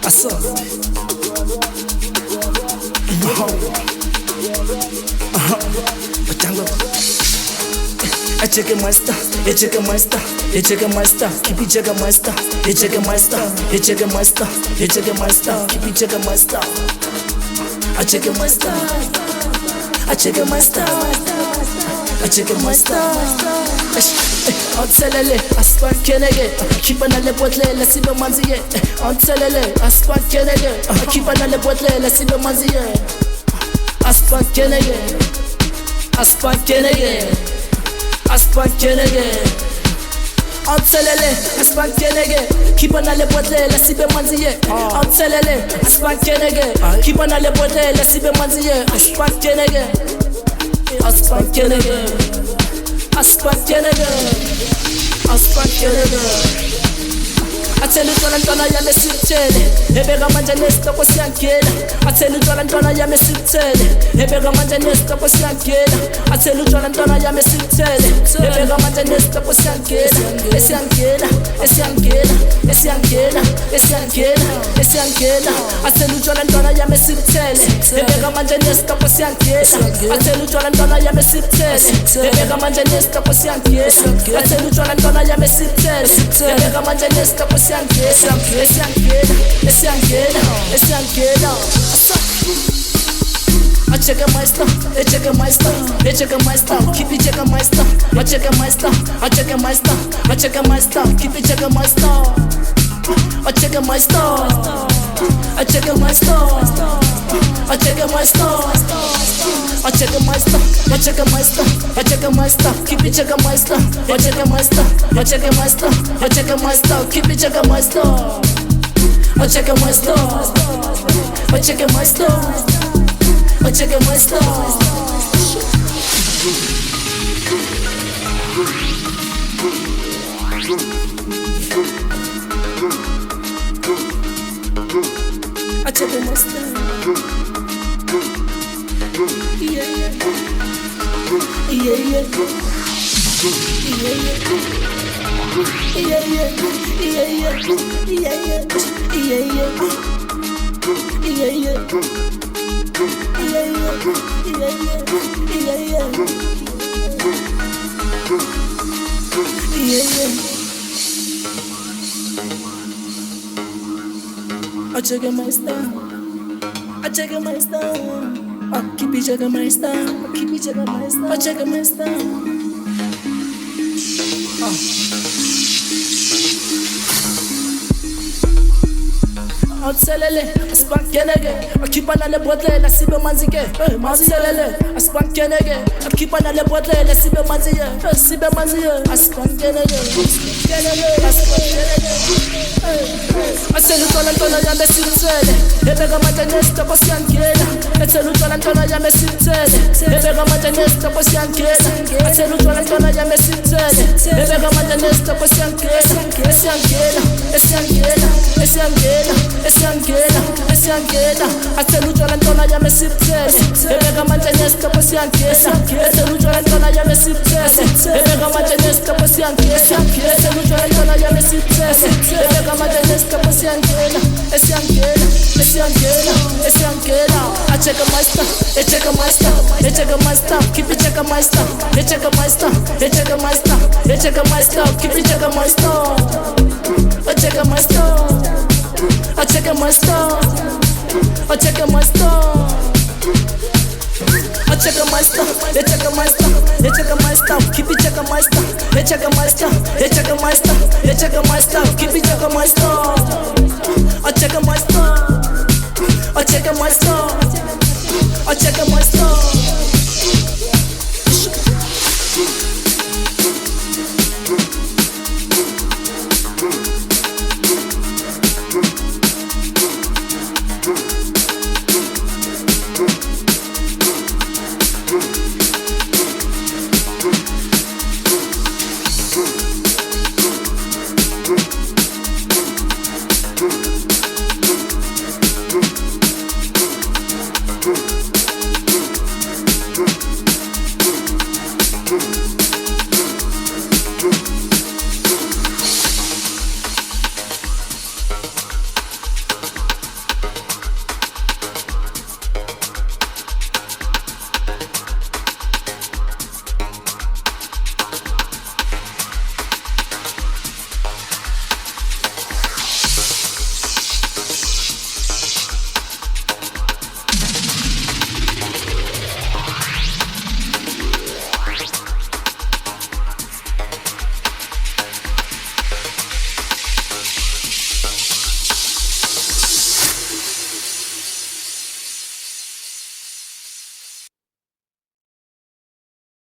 I saw it. In your home. I checking my stuff, you checking my stuff, you checking my stuff, keep you checking my stuff, you checking my stuff, you checking my stuff, you checking my stuff, keep you checking my stuff. I checking my stuff, I checking my stuff, I checking my stuff. Antelele, aspan kenege, keep on the botle, let's see the manzie. Antelele, aspan kenege, keep on the botle, let's see the manzie. Aspan kenege, aspan kenege, aspan kenege. Antelele, aspan kenege, keep on the botle, let's see the manzie. Antelele, aspan kenege, keep on the botle, let's see the manzie. Aspan kenege, aspan kenege. Aspan kenege, aspan kenege. I tell you Twana ya me sitele, ebega manje nesta kwa siankela. I tell you Twana ya me sitele, ebega manje nesta kwa siankela. I tell you Twana ya me sitele, ebega manje nesta kwa siankela. Esiankela, esiankela, esiankela, esiankela, esiankela. I tell you Twana ya me sitele, ebega manje nesta kwa siankela. I tell you Twana ya me sitele, ebega manje nesta kwa siankela. I tell you Twana ya me sitele, ebega manje nesta kwa siankela. I check my stuff, I check my stuff, I check my stuff, keep it checking my stuff. I check my stuff, I check my stuff, I check my stuff, keep it checking my stuff. I check my stuff, I check my stuff, I check my stuff. I check my stuff, I check my stuff, I check my stuff, keep it checking my stuff. I check my stuff, I check my stuff, I check my stuff, keep it checking my stuff. I check my stuff, I check my stuff, I check my stuff. I check my stuff. Yeah, yeah, yeah, yeah, yeah, yeah, yeah. I check my stuff. I check my stuff. I keep it checking my stuff. I keep it checking my stuff. I check my stuff. Antelele, aspan kenege, I keep on the botle, let's see the manzige. Antelele, aspan kenege, I keep on the botle, let's see the manzige. See the manzige, aspan kenege, aspan kenege. I tell you Twana ya me sitele, ebega manje nesta kwa siankela. I tell you Twana ya me sitele, ebega manje nesta kwa siankela. I tell you Twana ya me sitele, ebega manje nesta kwa siankela. Esiankela, esiankela, esiankela, esiankela, esiankela. I tell you Twana ya me sitele, ebega manje nesta kwa siankela. I tell you Twana ya me sitele, ebega manje nesta kwa siankela. I tell you Twana ya me sitele, ebega manje nesta kwa siankela. Esiankela, esiankela, esiankela. I check my stuff, I check my stuff, I check my stuff, keep it checking my stuff. I check my stuff, I check my stuff, I check my stuff, keep it checking my stuff. I check my stuff, I check my stuff, I check my stuff. I check my stuff, I check my stuff, I check my stuff, keep it checking my stuff. I check my stuff, I check my stuff, I check my stuff, keep it checking my stuff. I check my stuff.